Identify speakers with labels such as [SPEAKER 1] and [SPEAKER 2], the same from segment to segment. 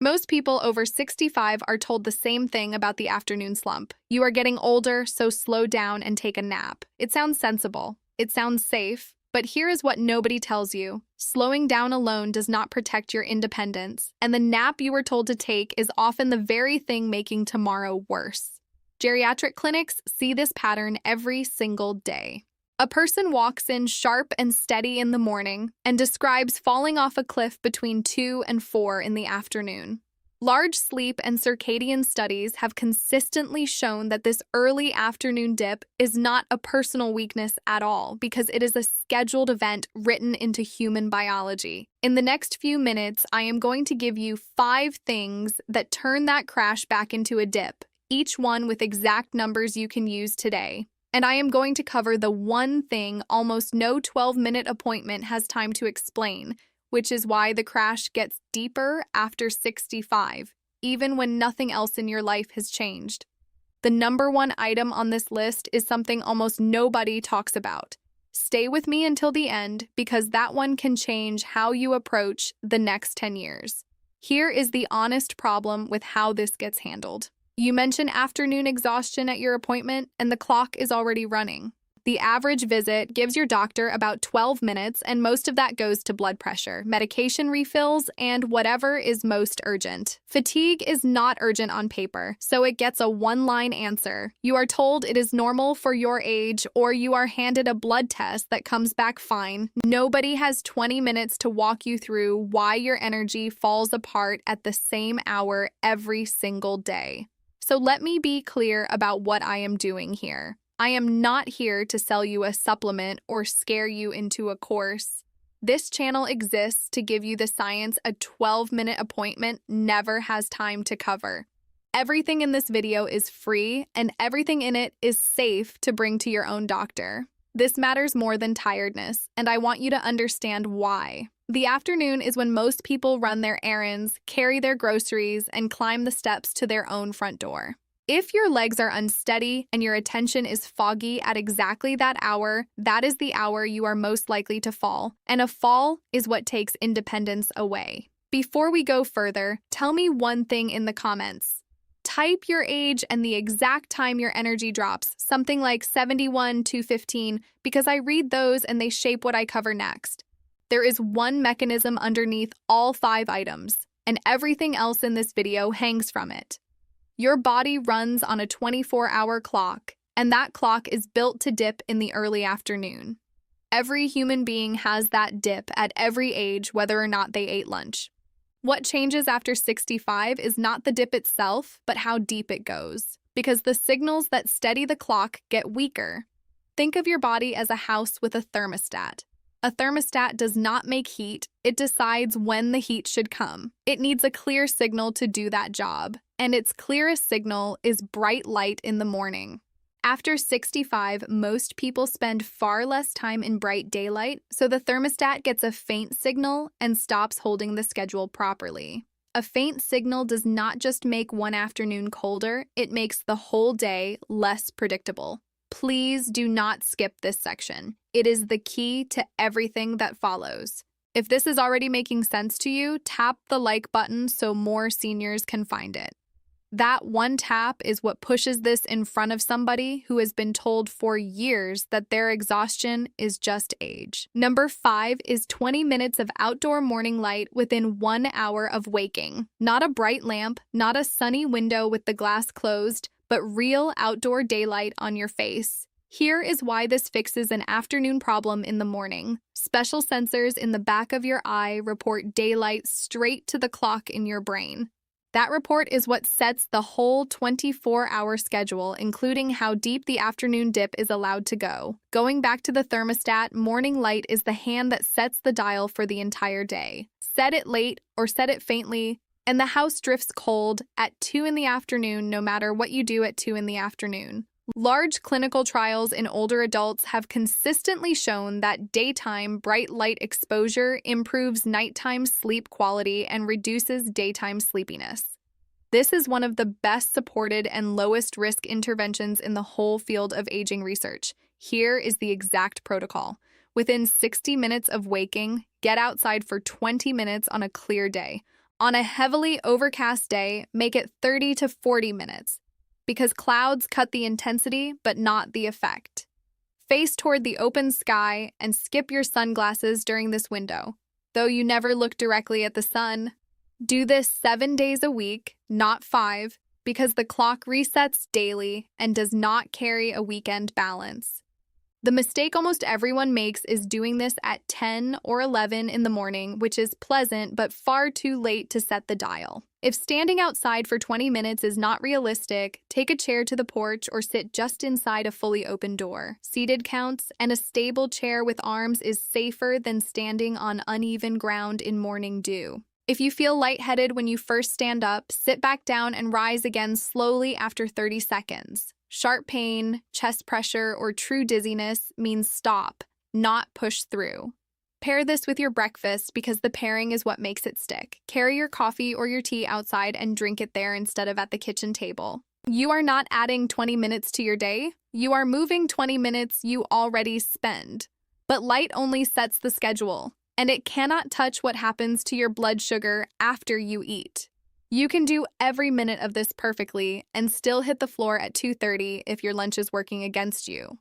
[SPEAKER 1] Most people over 65 are told the same thing about the afternoon slump. You are getting older, so slow down and take a nap. It sounds sensible. It sounds safe. But here is what nobody tells you. Slowing down alone does not protect your independence, and the nap you were told to take is often the very thing making tomorrow worse. Geriatric clinics see this pattern every single day. A person walks in sharp and steady in the morning and describes falling off a cliff between 2 and 4 in the afternoon. Large sleep and circadian studies have consistently shown that this early afternoon dip is not a personal weakness at all because it is a scheduled event written into human biology. In the next few minutes, I am going to give you 5 things that turn that crash back into a dip, each one with exact numbers you can use today. And I am going to cover the one thing almost no 12-minute appointment has time to explain, which is why the crash gets deeper after 65, even when nothing else in your life has changed. The number one item on this list is something almost nobody talks about. Stay with me until the end because that one can change how you approach the next 10 years. Here is the honest problem with how this gets handled. You mention afternoon exhaustion at your appointment, and the clock is already running. The average visit gives your doctor about 12 minutes, and most of that goes to blood pressure, medication refills, and whatever is most urgent. Fatigue is not urgent on paper, so it gets a one-line answer. You are told it is normal for your age, or you are handed a blood test that comes back fine. Nobody has 20 minutes to walk you through why your energy falls apart at the same hour every single day. So let me be clear about what I am doing here. I am not here to sell you a supplement or scare you into a course. This channel exists to give you the science a 12-minute appointment never has time to cover. Everything in this video is free, and everything in it is safe to bring to your own doctor. This matters more than tiredness, and I want you to understand why. The afternoon is when most people run their errands, carry their groceries, and climb the steps to their own front door. If your legs are unsteady and your attention is foggy at exactly that hour, that is the hour you are most likely to fall, and a fall is what takes independence away. Before we go further, tell me one thing in the comments. Type your age and the exact time your energy drops, something like 71 to 15, because I read those and they shape what I cover next. There is one mechanism underneath all 5 items, and everything else in this video hangs from it. Your body runs on a 24-hour clock, and that clock is built to dip in the early afternoon. Every human being has that dip at every age, whether or not they ate lunch. What changes after 65 is not the dip itself, but how deep it goes, because the signals that steady the clock get weaker. Think of your body as a house with a thermostat. A thermostat does not make heat, it decides when the heat should come. It needs a clear signal to do that job, and its clearest signal is bright light in the morning. After 65, most people spend far less time in bright daylight, so the thermostat gets a faint signal and stops holding the schedule properly. A faint signal does not just make one afternoon colder, it makes the whole day less predictable. Please do not skip this section. It is the key to everything that follows. If this is already making sense to you, tap the like button so more seniors can find it. That one tap is what pushes this in front of somebody who has been told for years that their exhaustion is just age. Number 5 is 20 minutes of outdoor morning light within 1 hour of waking. Not a bright lamp, not a sunny window with the glass closed, but real outdoor daylight on your face. Here is why this fixes an afternoon problem in the morning. Special sensors in the back of your eye report daylight straight to the clock in your brain. That report is what sets the whole 24-hour schedule, including how deep the afternoon dip is allowed to go. Going back to the thermostat, morning light is the hand that sets the dial for the entire day. Set it late or set it faintly, and the house drifts cold at 2 in the afternoon no matter what you do at 2 in the afternoon. Large clinical trials in older adults have consistently shown that daytime bright light exposure improves nighttime sleep quality and reduces daytime sleepiness. This is one of the best supported and lowest risk interventions in the whole field of aging research. Here is the exact protocol. Within 60 minutes of waking, get outside for 20 minutes on a clear day. On a heavily overcast day, make it 30 to 40 minutes, because clouds cut the intensity but not the effect. Face toward the open sky and skip your sunglasses during this window, though you never look directly at the sun. Do this 7 days a week, not 5, because the clock resets daily and does not carry a weekend balance. The mistake almost everyone makes is doing this at 10 or 11 in the morning, which is pleasant but far too late to set the dial. If standing outside for 20 minutes is not realistic, take a chair to the porch or sit just inside a fully open door. Seated counts, and a stable chair with arms is safer than standing on uneven ground in morning dew. If you feel lightheaded when you first stand up, sit back down and rise again slowly after 30 seconds. Sharp pain, chest pressure, or true dizziness means stop, not push through. Pair this with your breakfast because the pairing is what makes it stick. Carry your coffee or your tea outside and drink it there instead of at the kitchen table. You are not adding 20 minutes to your day. You are moving 20 minutes you already spend. But light only sets the schedule, and it cannot touch what happens to your blood sugar after you eat. You can do every minute of this perfectly and still hit the floor at 2:30 if your lunch is working against you.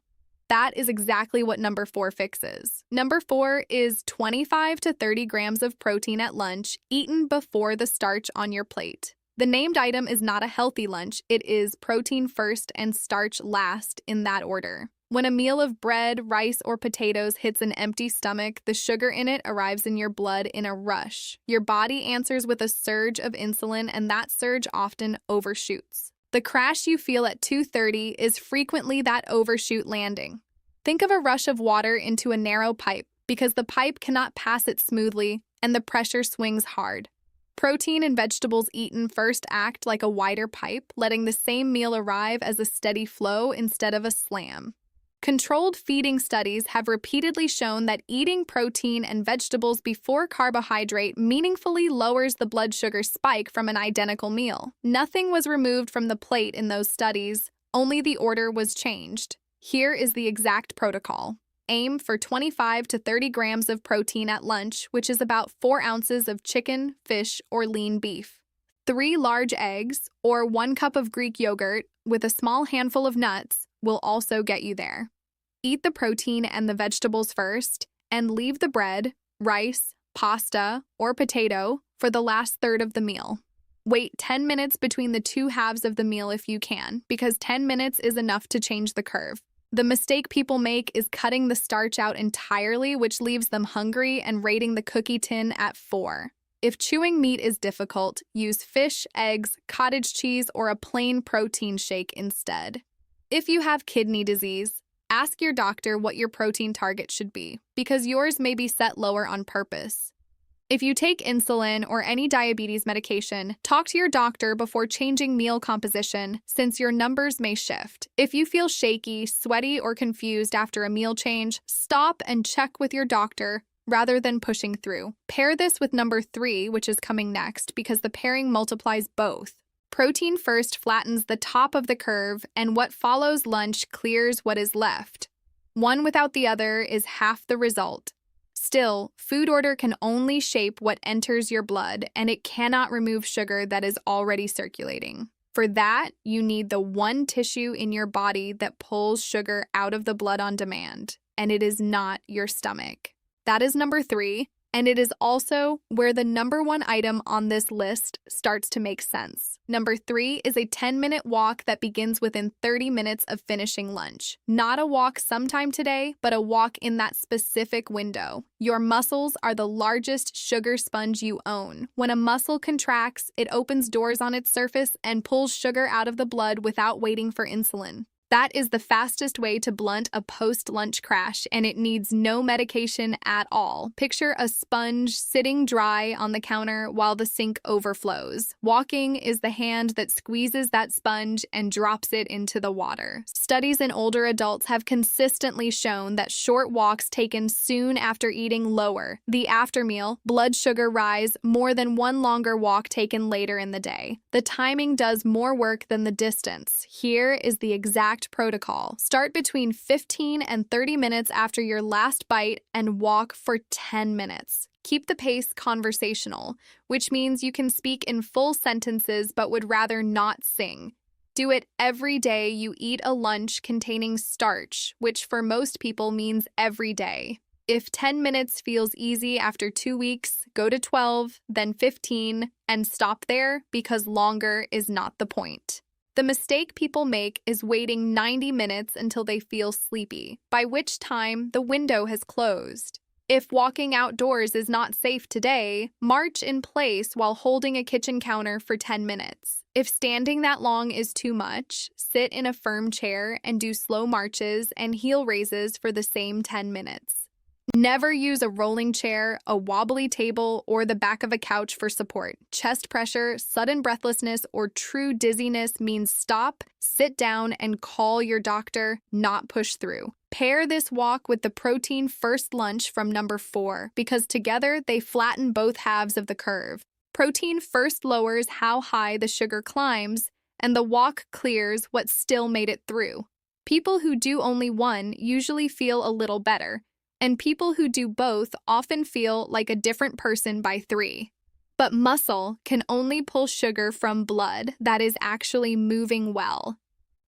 [SPEAKER 1] That is exactly what number 4 fixes. Number 4 is 25 to 30 grams of protein at lunch, eaten before the starch on your plate. The named item is not a healthy lunch. It is protein first and starch last in that order. When a meal of bread, rice, or potatoes hits an empty stomach, the sugar in it arrives in your blood in a rush. Your body answers with a surge of insulin, and that surge often overshoots. The crash you feel at 2:30 is frequently that overshoot landing. Think of a rush of water into a narrow pipe, because the pipe cannot pass it smoothly, and the pressure swings hard. Protein and vegetables eaten first act like a wider pipe, letting the same meal arrive as a steady flow instead of a slam. Controlled feeding studies have repeatedly shown that eating protein and vegetables before carbohydrate meaningfully lowers the blood sugar spike from an identical meal. Nothing was removed from the plate in those studies, only the order was changed. Here is the exact protocol. Aim for 25 to 30 grams of protein at lunch, which is about 4 ounces of chicken, fish, or lean beef. 3 large eggs, or 1 cup of Greek yogurt, with a small handful of nuts, will also get you there. Eat the protein and the vegetables first, and leave the bread, rice, pasta, or potato for the last third of the meal. Wait 10 minutes between the two halves of the meal if you can, because 10 minutes is enough to change the curve. The mistake people make is cutting the starch out entirely, which leaves them hungry and rating the cookie tin at 4. If chewing meat is difficult, use fish, eggs, cottage cheese, or a plain protein shake instead. If you have kidney disease, ask your doctor what your protein target should be, because yours may be set lower on purpose. If you take insulin or any diabetes medication, talk to your doctor before changing meal composition, since your numbers may shift. If you feel shaky, sweaty, or confused after a meal change, stop and check with your doctor rather than pushing through. Pair this with number 3, which is coming next, because the pairing multiplies both. Protein first flattens the top of the curve, and what follows lunch clears what is left. One without the other is half the result. Still, food order can only shape what enters your blood, and it cannot remove sugar that is already circulating. For that, you need the one tissue in your body that pulls sugar out of the blood on demand, and it is not your stomach. That is number 3. And it is also where the number 1 item on this list starts to make sense. Number 3 is a 10-minute walk that begins within 30 minutes of finishing lunch. Not a walk sometime today, but a walk in that specific window. Your muscles are the largest sugar sponge you own. When a muscle contracts, it opens doors on its surface and pulls sugar out of the blood without waiting for insulin. That is the fastest way to blunt a post-lunch crash, and it needs no medication at all. Picture a sponge sitting dry on the counter while the sink overflows. Walking is the hand that squeezes that sponge and drops it into the water. Studies in older adults have consistently shown that short walks taken soon after eating lower the aftermeal blood sugar rise more than one longer walk taken later in the day. The timing does more work than the distance. Here is the exact protocol. Start between 15 and 30 minutes after your last bite and walk for 10 minutes. Keep the pace conversational, which means you can speak in full sentences but would rather not sing. Do it every day you eat a lunch containing starch, which for most people means every day. If 10 minutes feels easy after 2 weeks, go to 12, then 15, and stop there because longer is not the point. The mistake people make is waiting 90 minutes until they feel sleepy, by which time the window has closed. If walking outdoors is not safe today, march in place while holding a kitchen counter for 10 minutes. If standing that long is too much, sit in a firm chair and do slow marches and heel raises for the same 10 minutes. Never use a rolling chair, a wobbly table, or the back of a couch for support. Chest pressure, sudden breathlessness, or true dizziness means stop, sit down, and call your doctor, not push through. Pair this walk with the protein first lunch from number 4 because together they flatten both halves of the curve. Protein first lowers how high the sugar climbs, and the walk clears what still made it through. People who do only one usually feel a little better, and people who do both often feel like a different person by 3. But muscle can only pull sugar from blood that is actually moving well.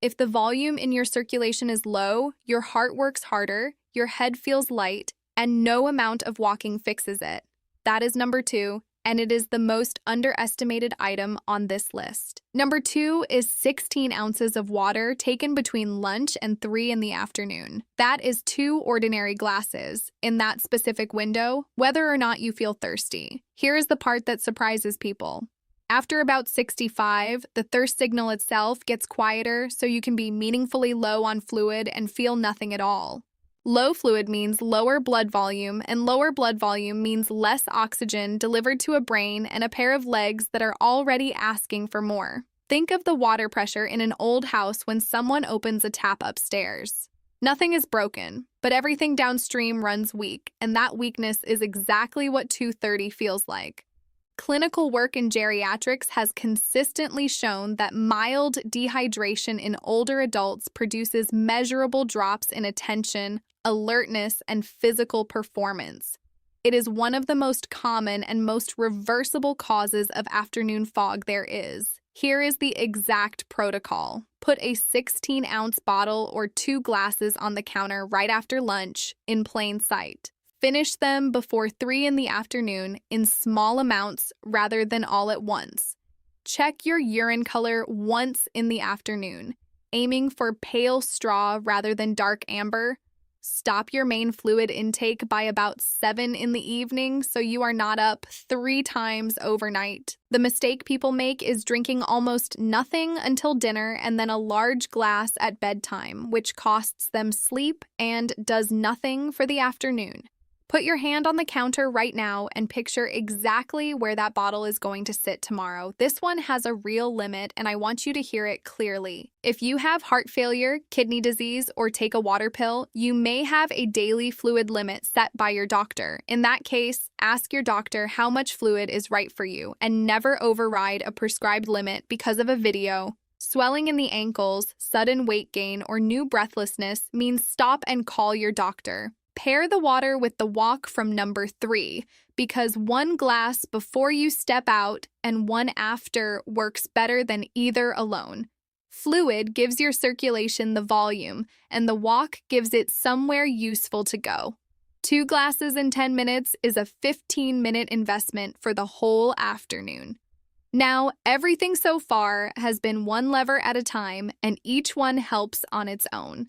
[SPEAKER 1] If the volume in your circulation is low, your heart works harder, your head feels light, and no amount of walking fixes it. That is number 2, and it is the most underestimated item on this list. Number 2 is 16 ounces of water taken between lunch and 3 in the afternoon. That is 2 ordinary glasses in that specific window, whether or not you feel thirsty. Here is the part that surprises people. After about 65, the thirst signal itself gets quieter, so you can be meaningfully low on fluid and feel nothing at all. Low fluid means lower blood volume, and lower blood volume means less oxygen delivered to a brain and a pair of legs that are already asking for more. Think of the water pressure in an old house when someone opens a tap upstairs. Nothing is broken, but everything downstream runs weak, and that weakness is exactly what 230 feels like. Clinical work in geriatrics has consistently shown that mild dehydration in older adults produces measurable drops in attention, alertness, and physical performance. It is one of the most common and most reversible causes of afternoon fog there is. Here is the exact protocol. Put a 16-ounce bottle or 2 glasses on the counter right after lunch in plain sight. Finish them before 3 in the afternoon in small amounts rather than all at once. Check your urine color once in the afternoon, aiming for pale straw rather than dark amber. Stop your main fluid intake by about 7 in the evening so you are not up 3 times overnight. The mistake people make is drinking almost nothing until dinner and then a large glass at bedtime, which costs them sleep and does nothing for the afternoon. Put your hand on the counter right now and picture exactly where that bottle is going to sit tomorrow. This one has a real limit, and I want you to hear it clearly. If you have heart failure, kidney disease, or take a water pill, you may have a daily fluid limit set by your doctor. In that case, ask your doctor how much fluid is right for you, and never override a prescribed limit because of a video. Swelling in the ankles, sudden weight gain, or new breathlessness means stop and call your doctor. Pair the water with the walk from number 3 because 1 glass before you step out and 1 after works better than either alone. Fluid gives your circulation the volume, and the walk gives it somewhere useful to go. 2 glasses in 10 minutes is a 15-minute investment for the whole afternoon. Now, everything so far has been one lever at a time, and each one helps on its own.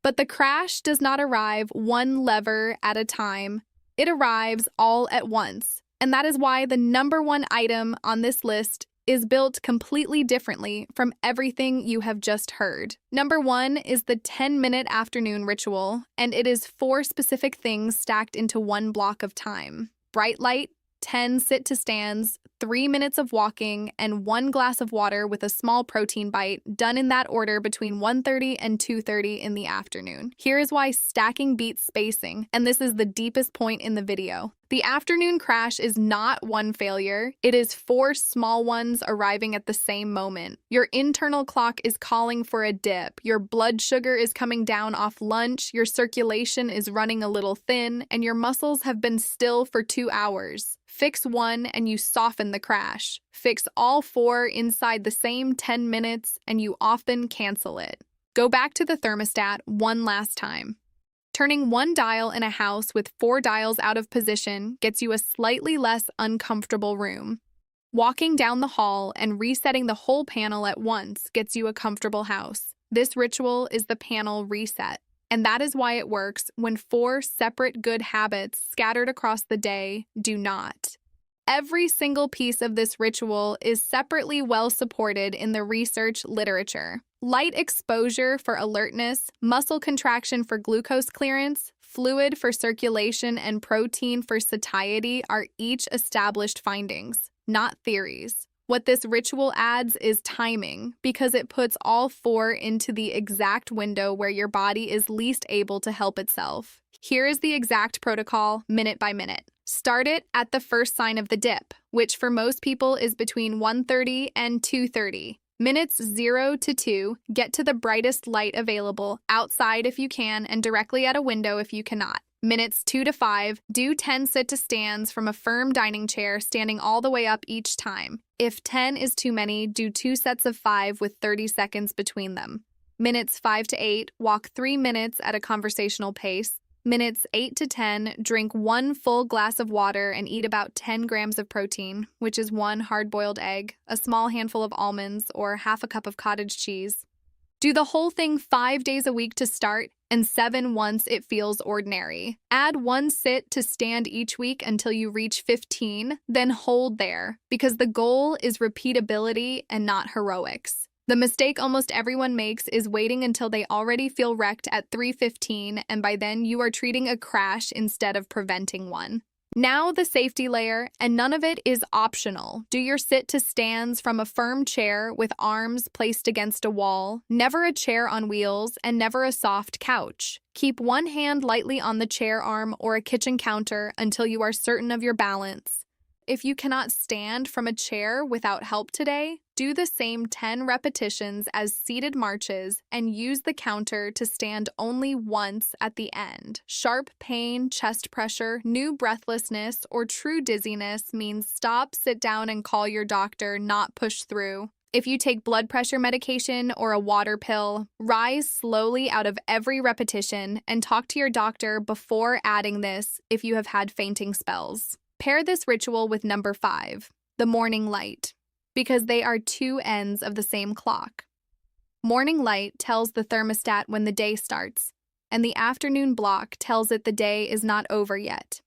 [SPEAKER 1] But the crash does not arrive one lever at a time. It arrives all at once. And that is why the number 1 item on this list is built completely differently from everything you have just heard. Number 1 is the 10-minute afternoon ritual, and it is 4 specific things stacked into one block of time. Bright light, 10 sit-to-stands, 3 minutes of walking, and 1 glass of water with a small protein bite, done in that order between 1:30 and 2:30 in the afternoon. Here is why stacking beats spacing, and this is the deepest point in the video. The afternoon crash is not one failure. It is 4 small ones arriving at the same moment. Your internal clock is calling for a dip. Your blood sugar is coming down off lunch. Your circulation is running a little thin, and your muscles have been still for 2 hours. Fix one and you soften the crash. Fix all 4 inside the same 10 minutes and you often cancel it. Go back to the thermostat one last time. Turning one dial in a house with 4 dials out of position gets you a slightly less uncomfortable room. Walking down the hall and resetting the whole panel at once gets you a comfortable house. This ritual is the panel reset, and that is why it works when 4 separate good habits scattered across the day do not. Every single piece of this ritual is separately well supported in the research literature. Light exposure for alertness, muscle contraction for glucose clearance, fluid for circulation, and protein for satiety are each established findings, not theories. What this ritual adds is timing, because it puts all 4 into the exact window where your body is least able to help itself. Here is the exact protocol, minute by minute. Start it at the first sign of the dip, which for most people is between 1:30 and 2:30. Minutes 0 to 2, get to the brightest light available, outside if you can, and directly at a window if you cannot. Minutes 2 to 5, do 10 sit-to-stands from a firm dining chair, standing all the way up each time. If 10 is too many, do 2 sets of 5 with 30 seconds between them. Minutes 5 to 8, walk 3 minutes at a conversational pace. Minutes 8 to 10, drink 1 full glass of water and eat about 10 grams of protein, which is 1 hard-boiled egg, a small handful of almonds, or half a cup of cottage cheese. Do the whole thing 5 days a week to start, and 7 once it feels ordinary. Add 1 sit to stand each week until you reach 15, then hold there, because the goal is repeatability and not heroics. The mistake almost everyone makes is waiting until they already feel wrecked at 3:15, and by then you are treating a crash instead of preventing one. Now the safety layer, and none of it is optional. Do your sit-to-stands from a firm chair with arms placed against a wall, never a chair on wheels, and never a soft couch. Keep one hand lightly on the chair arm or a kitchen counter until you are certain of your balance. If you cannot stand from a chair without help today, do the same 10 repetitions as seated marches and use the counter to stand only once at the end. Sharp pain, chest pressure, new breathlessness, or true dizziness means stop, sit down, and call your doctor, not push through. If you take blood pressure medication or a water pill, rise slowly out of every repetition and talk to your doctor before adding this if you have had fainting spells. Pair this ritual with number 5, the morning light, because they are 2 ends of the same clock. Morning light tells the thermostat when the day starts, and the afternoon block tells it the day is not over yet.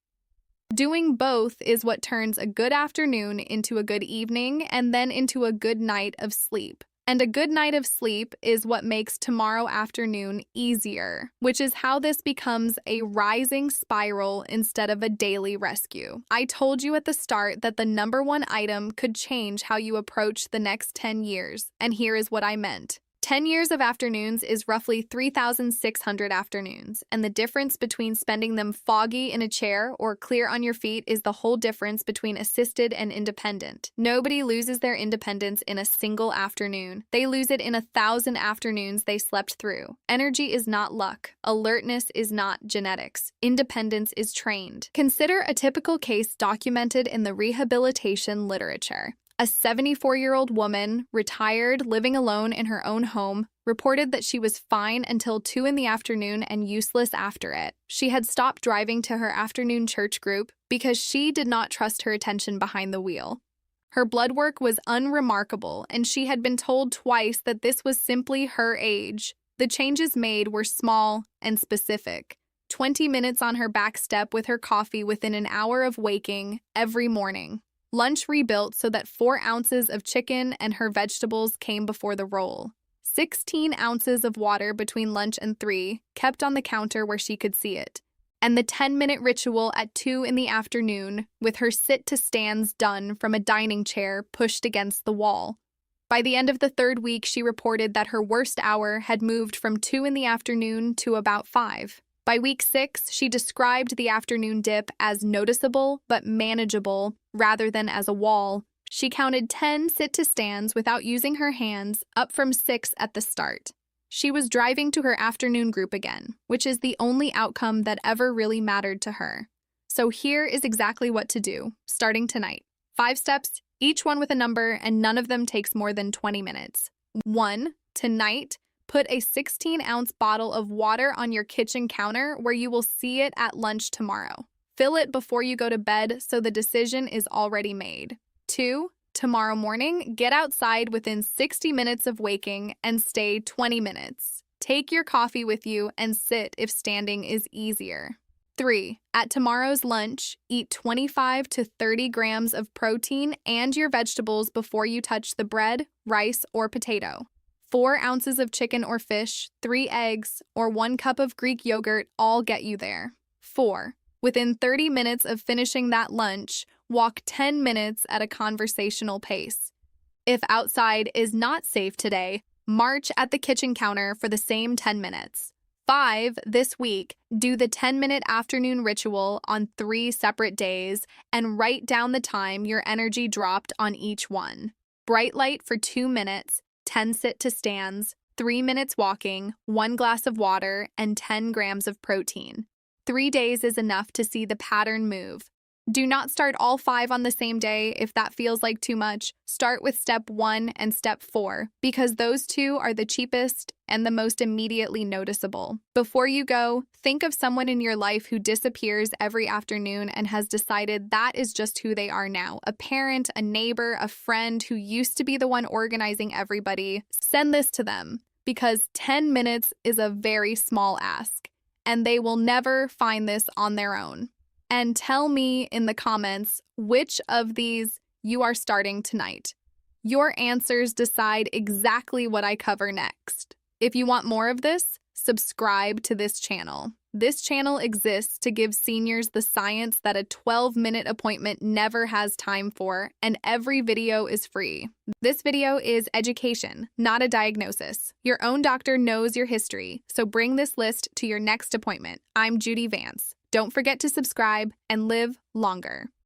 [SPEAKER 1] Doing both is what turns a good afternoon into a good evening and then into a good night of sleep. And a good night of sleep is what makes tomorrow afternoon easier, which is how this becomes a rising spiral instead of a daily rescue. I told you at the start that the number 1 item could change how you approach the next 10 years, and here is what I meant. 10 years of afternoons is roughly 3,600 afternoons, and the difference between spending them foggy in a chair or clear on your feet is the whole difference between assisted and independent. Nobody loses their independence in a single afternoon. They lose it in 1,000 afternoons they slept through. Energy is not luck. Alertness is not genetics. Independence is trained. Consider a typical case documented in the rehabilitation literature. A 74-year-old woman, retired, living alone in her own home, reported that she was fine until 2 in the afternoon and useless after it. She had stopped driving to her afternoon church group because she did not trust her attention behind the wheel. Her blood work was unremarkable, and she had been told twice that this was simply her age. The changes made were small and specific. 20 minutes on her back step with her coffee within an hour of waking every morning. Lunch rebuilt so that 4 ounces of chicken and her vegetables came before the roll. 16 ounces of water between lunch and 3, kept on the counter where she could see it. And the 10-minute ritual at 2 in the afternoon, with her sit-to-stands done from a dining chair pushed against the wall. By the end of the 3rd week, she reported that her worst hour had moved from 2 in the afternoon to about 5. By week 6, she described the afternoon dip as noticeable but manageable rather than as a wall. She counted 10 sit-to-stands without using her hands, up from 6 at the start. She was driving to her afternoon group again, which is the only outcome that ever really mattered to her. So here is exactly what to do, starting tonight. 5 steps, each one with a number, and none of them takes more than 20 minutes. 1. Tonight, put a 16-ounce bottle of water on your kitchen counter where you will see it at lunch tomorrow. Fill it before you go to bed so the decision is already made. 2. Tomorrow morning, get outside within 60 minutes of waking and stay 20 minutes. Take your coffee with you and sit if standing is easier. 3. At tomorrow's lunch, eat 25 to 30 grams of protein and your vegetables before you touch the bread, rice, or potato. 4 ounces of chicken or fish, 3 eggs, or 1 cup of Greek yogurt all get you there. 4. Within 30 minutes of finishing that lunch, walk 10 minutes at a conversational pace. If outside is not safe today, march at the kitchen counter for the same 10 minutes. 5. This week, do the 10-minute afternoon ritual on 3 separate days and write down the time your energy dropped on each one. Bright light for 2 minutes, 10 sit-to-stands, 3 minutes walking, 1 glass of water, and 10 grams of protein. 3 days is enough to see the pattern move. Do not start all 5 on the same day if that feels like too much. Start with step 1 and step 4 because those 2 are the cheapest and the most immediately noticeable. Before you go, think of someone in your life who disappears every afternoon and has decided that is just who they are now. A parent, a neighbor, a friend who used to be the one organizing everybody. Send this to them because 10 minutes is a very small ask and they will never find this on their own. And tell me in the comments which of these you are starting tonight. Your answers decide exactly what I cover next. If you want more of this, subscribe to this channel. This channel exists to give seniors the science that a 12-minute appointment never has time for, and every video is free. This video is education, not a diagnosis. Your own doctor knows your history, so bring this list to your next appointment. I'm Judy Vance. Don't forget to subscribe and live longer.